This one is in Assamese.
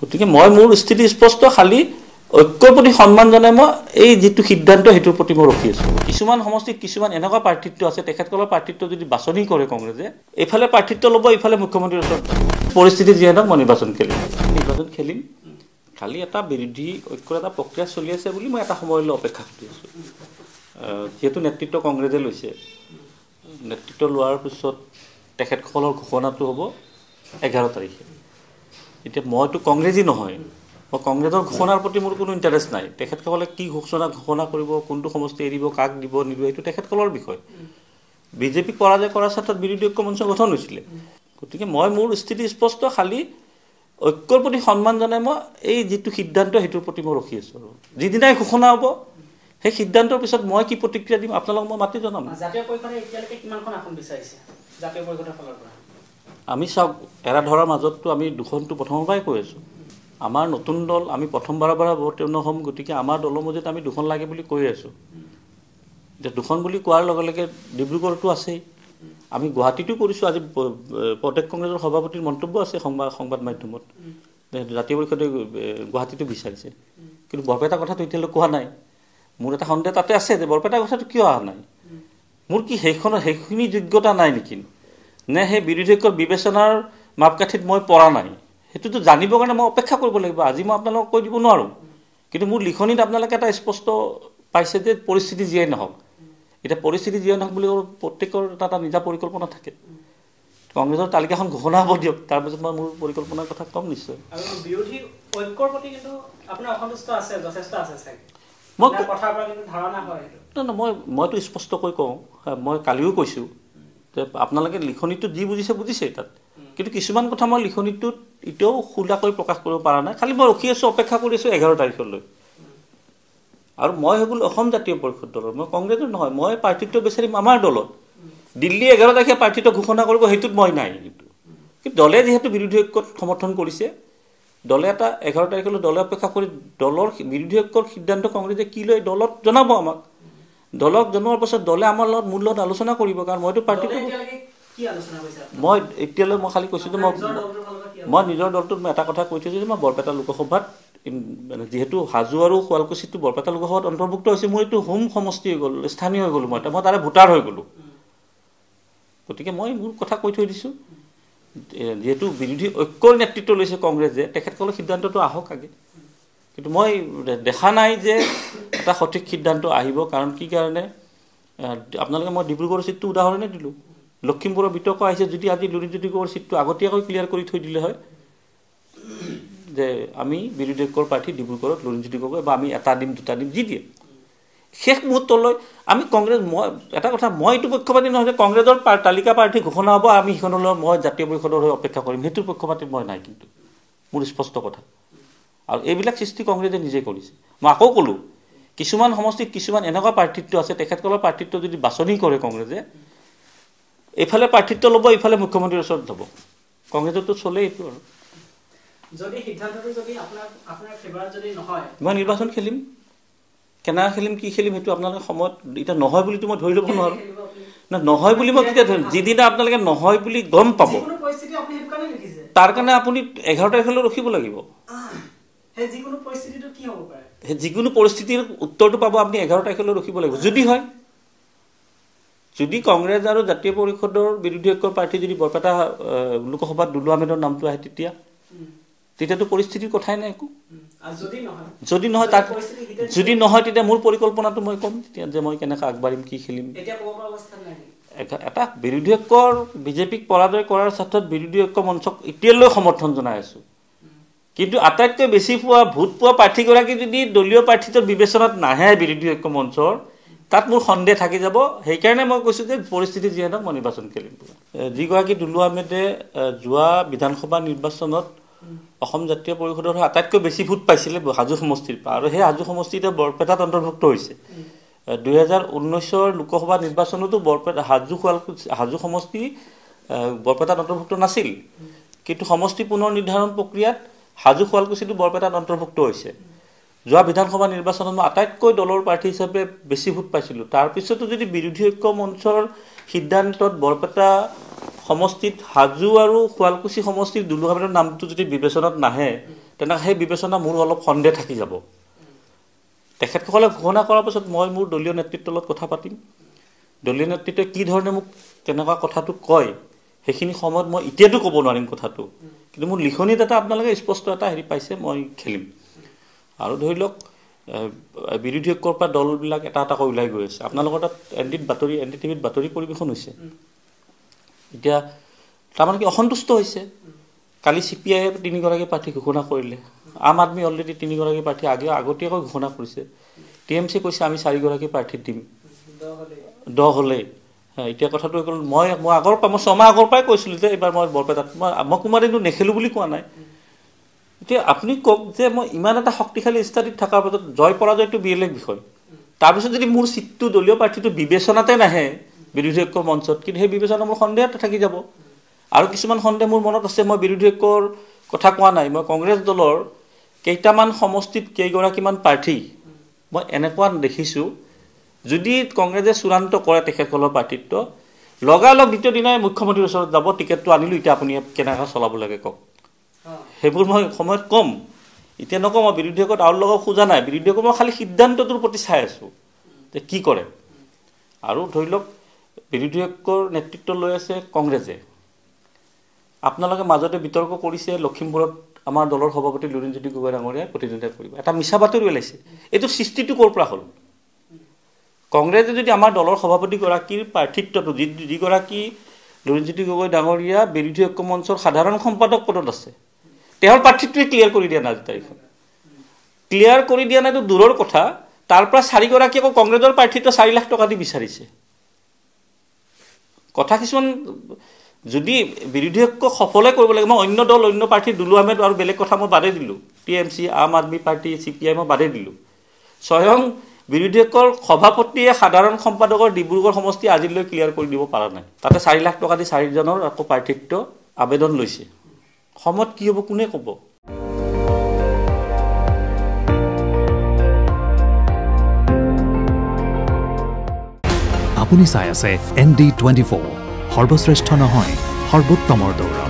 গতিকে মই মোৰ স্থিতি স্পষ্ট, খালি ঐক্যৰ প্ৰতি সন্মান জনাই মই এই যিটো সিদ্ধান্ত সেইটোৰ প্ৰতি মই ৰখি আছো। কিছুমান সমষ্টিত কিছুমান এনেকুৱা প্ৰাৰ্থিত্ব আছে, তেখেতসকলৰ প্ৰাৰ্থিত্ব যদি বাছনি কৰে কংগ্ৰেছে, এইফালে প্ৰাৰ্থিত্ব ল'ব, এইফালে মুখ্যমন্ত্ৰীৰ ওচৰত পৰিস্থিতি যিয়ে নহওক মই নিৰ্বাচন খেলিম। খালি এটা বিৰোধী ঐক্যৰ এটা প্ৰক্ৰিয়া চলি আছে বুলি মই এটা সময়লৈ অপেক্ষা কৰি আছো। যিহেতু নেতৃত্ব কংগ্ৰেছে লৈছে, নেতৃত্ব লোৱাৰ পিছত তেখেতসকলৰ ঘোষণাটো হ'ব 11 তাৰিখে। এতিয়া মইতো কংগ্ৰেছী নহয়, মই কংগ্ৰেছৰ ঘোষণাৰ প্ৰতি মোৰ কোনো ইণ্টাৰেষ্ট নাই। তেখেতসকলে কি ঘোষণা কৰিব, কোনটো সমষ্টি এৰিব, কাক দিব নিদিব, সেইটো তেখেতসকলৰ বিষয়। বিজেপিক পৰাজয় কৰাৰ ক্ষেত্ৰত বিৰোধী ঐক্য মঞ্চ গঠন হৈছিলে। গতিকে মই মোৰ স্থিতি স্পষ্ট, খালি ঐক্যৰ প্ৰতি সন্মান জনাই মই এই যিটো সিদ্ধান্ত সেইটোৰ প্ৰতি মই ৰখি আছো। আৰু যিদিনাই ঘোষণা হ'ব সেই সিদ্ধান্তৰ পিছত মই কি প্ৰতিক্ৰিয়া দিম আপোনালোকক মই মাতি জনাম। আমি চাওক, এৰা ধৰাৰ মাজততো আমি দুখনটো প্ৰথমৰ পৰাই কৈ আছো। আমাৰ নতুন দল, আমি প্ৰথমবাৰৰ পৰা অৱতীৰ্ণ হ'ম, গতিকে আমাৰ দলৰ মাজত আমি দুখন লাগে বুলি কৈ আছো। এতিয়া দুখন বুলি কোৱাৰ লগে লগে ডিব্ৰুগড়তো আছেই, আমি গুৱাহাটীতো কৰিছোঁ। আজি প্ৰদেশ কংগ্ৰেছৰ সভাপতিৰ মন্তব্য আছে সংবাদ মাধ্যমত, জাতীয় পৰিষদে গুৱাহাটীতো বিচাৰিছে, কিন্তু বৰপেটা কথাটো এতিয়ালৈ কোৱা নাই। মোৰ এটা সন্দেহ তাতে আছে যে বৰপেটা কথাটো কিয় অহা নাই। মোৰ কি সেইখিনি যোগ্যতা নাই নেকি, নে সেই বিৰোধী ঐক্যৰ বিবেচনাৰ মাপকাঠিত মই পৰা নাই, সেইটোতো জানিবৰ কাৰণে মই অপেক্ষা কৰিব লাগিব। আজি মই আপোনালোকক কৈ দিব নোৱাৰোঁ, কিন্তু মোৰ লিখনিত আপোনালোকে এটা স্পষ্ট পাইছে যে পৰিস্থিতি যিয়ে নহওক, এতিয়া পৰিস্থিতি যিয়ে নহওক বুলি প্ৰত্যেকৰ এটা নিজা পৰিকল্পনা থাকে। কংগ্ৰেছৰ তালিকাখন ঘোষণা হ'ব দিয়ক, তাৰপিছত মই মোৰ পৰিকল্পনাৰ কথা ক'ম নিশ্চয়। মইতো স্পষ্টকৈ কওঁ, মই কালিও কৈছোঁ যে আপোনালোকে লিখনিটোত যি বুজিছে বুজিছে তাত, কিন্তু কিছুমান কথা মই লিখনিটোত এতিয়াও খোলাকৈ প্ৰকাশ কৰিব পৰা নাই। খালি মই ৰখি আছোঁ, অপেক্ষা কৰি আছোঁ 11 তাৰিখলৈ। আৰু মই সেইবোৰ অসম জাতীয় পৰিষদ দলৰ, মই কংগ্ৰেছৰ নহয়। মই প্ৰাৰ্থিত্ব বিচাৰিম আমাৰ দলত। দিল্লী 11 তাৰিখে প্ৰাৰ্থিত্ব ঘোষণা কৰিব, সেইটোত মই নাই। কিন্তু দলে যিহেতু বিৰোধী ঐক্যত সমৰ্থন কৰিছে, দলে এটা 11 তাৰিখলৈ দলে অপেক্ষা কৰি দলৰ বিৰোধী ঐক্যৰ সিদ্ধান্ত কংগ্ৰেছে কি লয় দলক জনাব আমাক। দলক জনোৱাৰ পাছত দলে আমাৰ লগত মোৰ লগত আলোচনা কৰিব, কাৰণ মইতো পাৰ্টিটো মই এতিয়ালৈ মই খালি কৈছোঁ যে মই নিজৰ দলটোত মই এটা কথা কৈ থৈছোঁ যে মই বৰপেটা লোকসভাত, মানে যিহেতু হাজো আৰু শুৱালকুছিটো বৰপেটা লোকসভাত অন্তৰ্ভুক্ত হৈছে, মোৰ এইটো হোম সমষ্টি হৈ গ'ল, স্থানীয় হৈ গ'লোঁ, মই তাৰে ভোটাৰ হৈ গ'লোঁ। গতিকে মই মোৰ কথা কৈ থৈ দিছোঁ, যিহেতু বিৰোধী ঐক্যৰ নেতৃত্ব লৈছে কংগ্ৰেছে, তেখেতসকলৰ সিদ্ধান্তটো আহক আগে। কিন্তু মই দেখা নাই যে এটা সঠিক সিদ্ধান্ত আহিব। কাৰণ কি কাৰণে, আপোনালোকে মই ডিব্ৰুগড়ৰ চিটটো উদাহৰণে দিলোঁ, লখিমপুৰৰ বিতৰ্ক আহিছে যদি আজি লুৰিণজ্যোতিগড়ৰ চিটটো আগতীয়াকৈ ক্লিয়াৰ কৰি থৈ দিলে হয় যে আমি বিৰোধী ঐক্যৰ প্ৰাৰ্থী ডিব্ৰুগড়ত লুৰিণজ্যোতিগড়, বা আমি এটা দিম দুটা দিম যি দিয়ে, শেষ মুহূৰ্তলৈ আমি কংগ্ৰেছ, মই এটা কথা, মই এইটো পক্ষপাতি নহয় যে কংগ্ৰেছৰ তালিকা প্ৰাৰ্থী ঘোষণা হ'ব আমি সেইখনলৈ মই জাতীয় পৰিষদৰ হৈ অপেক্ষা কৰিম, সেইটোৰ পক্ষপাতি মই নাই। কিন্তু মোৰ স্পষ্ট কথা, আৰু এইবিলাক সৃষ্টি কংগ্ৰেছে নিজে কৰিছে। মই আকৌ ক'লোঁ, কিছুমান সমষ্টিত কিছুমান এনেকুৱা প্ৰাৰ্থিত্ব আছে, তেখেতসকলৰ প্ৰাৰ্থিত্ব যদি বাছনি কৰে কংগ্ৰেছে, এইফালে প্ৰাৰ্থিত্ব ল'ব, এইফালে মুখ্যমন্ত্ৰীৰ ওচৰত যাব। কংগ্ৰেছতো চলে এইটো। আৰু মই নিৰ্বাচন খেলিম, কেনেকৈ খেলিম, কি খেলিম, সেইটো আপোনালোকে সময়ত, এতিয়া নহয় বুলিতো মই ধৰি ল'ব নোৱাৰোঁ। নহয় বুলি মই কেতিয়া ধৰিম, যিদিনা আপোনালোকে নহয় বুলি গম পাব, তাৰ কাৰণে আপুনি 11 তাৰিখলৈ ৰখিব লাগিব। সেই যিকোনো পৰিস্থিতিৰ উত্তৰটো পাব আপুনি 11 তাৰিখলৈ ৰখিব লাগিব। যদি হয়, যদি কংগ্ৰেছ আৰু জাতীয় পৰিষদৰ বিৰোধী ঐক্যৰ প্ৰাৰ্থী যদি বৰপেটা লোকসভাত দুলু আহমেদৰ নামটো আহে, তেতিয়াতো পৰিস্থিতিৰ কথাই নাই একো। যদি নহয় তাক, যদি নহয় তেতিয়া মোৰ পৰিকল্পনাটো মই ক'ম তেতিয়া যে মই কেনেকৈ আগবাঢ়িম, কি খেলিম। এটা বিৰোধী ঐক্যৰ বিজেপিক পৰাজয় কৰাৰ ক্ষেত্ৰত বিৰোধী ঐক্য মঞ্চক এতিয়ালৈ সমৰ্থন জনাই আছোঁ, কিন্তু আটাইতকৈ বেছি ভোট পোৱা প্ৰাৰ্থীগৰাকী যদি দলীয় প্ৰাৰ্থীটোৰ বিবেচনাত নাহে বিৰোধী ঐক্য মঞ্চৰ, তাত মোৰ সন্দেহ থাকি যাব। সেইকাৰণে মই কৈছোঁ যে পৰিস্থিতি যিয়ে নহওক মই নিৰ্বাচন খেলিম। যিগৰাকী দুলু আহমেদে যোৱা বিধানসভা নিৰ্বাচনত অসম জাতীয় পৰিষদৰ আটাইতকৈ বেছি ভোট পাইছিলে হাজো সমষ্টিৰ পৰা, আৰু সেই হাজো সমষ্টি এতিয়া বৰপেটাত অন্তৰ্ভুক্ত হৈছে। 2019 লোকসভা নিৰ্বাচনতো বৰপেটা হাজো সমষ্টি বৰপেটাত অন্তৰ্ভুক্ত নাছিল, কিন্তু সমষ্টি পুনৰ নিৰ্ধাৰণ প্ৰক্ৰিয়াত হাজো শুৱালকুছিটো বৰপেটাত অন্তৰ্ভুক্ত হৈছে। যোৱা বিধানসভা নিৰ্বাচনত মই আটাইতকৈ দলৰ প্ৰাৰ্থী হিচাপে বেছি ভোট পাইছিলোঁ। তাৰপিছতো যদি বিৰোধী ঐক্য মঞ্চৰ সিদ্ধান্তত বৰপেটা সমষ্টিত হাজো আৰু শুৱালকুছি সমষ্টিৰ দুলু আহমেদৰ নামটো যদি বিবেচনাত নাহে, তেনেকৈ সেই বিবেচনা মোৰ অলপ সন্দেহ থাকি যাব। তেখেতসকলে ঘোষণা কৰাৰ পাছত মই মোৰ দলীয় নেতৃত্বৰ লগত কথা পাতিম। দলীয় নেতৃত্বই কি ধৰণে মোক তেনেকুৱা কথাটো কয় সেইখিনি সময়ত মই এতিয়াতো ক'ব নোৱাৰিম কথাটো, কিন্তু মোৰ লিখনিত এটা আপোনালোকে স্পষ্ট এটা হেৰি পাইছে, মই খেলিম। আৰু ধৰি লওক বিৰোধী ঐক্যৰ পৰা দলবিলাক এটা এটাকৈ ওলাই গৈ আছে। আপোনালোকৰ তাত NDTVত বাতৰি পৰিৱেশন হৈছে। এতিয়া তাৰমানে কি অসন্তুষ্ট হৈছে। কালি CPI 3গৰাকী প্ৰাৰ্থী ঘোষণা কৰিলে, আম আদমি অলৰেডি 3গৰাকী প্ৰাৰ্থী আগতীয়াকৈ ঘোষণা কৰিছে, TMC কৈছে আমি 4গৰাকী প্ৰাৰ্থী দিম 10 হ'লে। এতিয়া কথাটো হ'ল মই আগৰ পৰা 6 মাহ আগৰ পৰাই কৈছিলোঁ যে এইবাৰ মই বৰপেটাত মই কুমাৰীটো নেখেলোঁ বুলি কোৱা নাই। এতিয়া আপুনি কওক যে মই ইমান এটা শক্তিশালী স্থিতিত থকাৰ পাছত জয় পৰাজয়টো বেলেগ বিষয়, তাৰপিছত যদি মোৰ চিটটো দলীয় প্ৰাৰ্থীটো বিবেচনাতে নাহে বিৰোধী ঐক্যৰ মঞ্চত, কিন্তু সেই বিবেচনা মোৰ সন্দেহ থাকি যাব। আৰু কিছুমান সন্দেহ মোৰ মনত আছে। মই বিৰোধী ঐক্যৰ কথা কোৱা নাই, মই কংগ্ৰেছ দলৰ কেইটামান সমষ্টিত কেইগৰাকীমান প্ৰাৰ্থী মই এনেকুৱা দেখিছোঁ, যদি কংগ্ৰেছে চূড়ান্ত কৰে তেখেতসকলৰ প্ৰাৰ্থিত্ব, লগালগ দ্বিতীয় দিনাই মুখ্যমন্ত্ৰীৰ ওচৰত যাব, টিকেটটো আনিলোঁ, এতিয়া আপুনি কেনেকৈ চলাব লাগে কওক। সেইবোৰ মই সময়ত ক'ম, এতিয়া নকওঁ। মই বিৰোধী ঐক্যত আৰু লগাব খোজা নাই। বিৰোধী ঐক্য মই খালী সিদ্ধান্তটোৰ প্ৰতি চাই আছোঁ যে কি কৰে। আৰু ধৰি লওক বিৰোধী ঐক্যৰ নেতৃত্ব লৈ আছে কংগ্ৰেছে। আপোনালোকে মাজতে বিতৰ্ক কৰিছে লখিমপুৰত আমাৰ দলৰ সভাপতি লুৰিণজ্যোতি গগৈ ডাঙৰীয়াই প্ৰতিদ্বন্দ্বিতা কৰিব, এটা মিছা বাতৰি ওলাইছে। এইটো সৃষ্টিটো ক'ৰ পৰা হ'ল? কংগ্ৰেছে যদি আমাৰ দলৰ সভাপতিগৰাকীৰ প্ৰাৰ্থিত্বটো যিগৰাকী লুৰিণজ্যোতি গগৈ ডাঙৰীয়া বিৰোধী ঐক্য মঞ্চৰ সাধাৰণ সম্পাদক পদত আছে, তেওঁৰ প্ৰাৰ্থিত্বই ক্লিয়াৰ কৰি দিয়া নাই। আজি তাৰিখত ক্লিয়াৰ কৰি দিয়া নাইতো দূৰৰ কথা, তাৰ পৰা 4গৰাকী আকৌ কংগ্ৰেছৰ প্ৰাৰ্থিত্ব 4 লাখ টকা দি বিচাৰিছে। কথা কিছুমান যদি বিৰোধী ঐক্য সফলে কৰিব লাগে, মই অন্য দল অন্য প্ৰাৰ্থী দুলু আহমেদ আৰু বেলেগ কথা মই বাদেই দিলোঁ, TMC আম আদমি পাৰ্টি CPI মই বাদেই দিলোঁ। স্বয়ং বিৰোধী ঐক্যৰ সভাপতিয়ে সাধাৰণ সম্পাদকৰ ডিব্ৰুগড় সমষ্টি আজিলৈ ক্লিয়াৰ কৰি দিব পৰা নাই। তাতে 4 লাখ টকা দি 4জনৰ আকৌ প্ৰাৰ্থিত্ব আবেদন লৈছে। সময়ত কি হ'ব কোনে ক'ব? আপুনি চাই আছে ND24, সৰ্বশ্ৰেষ্ঠ নহয় সৰ্বোত্তমৰ দৌৰ।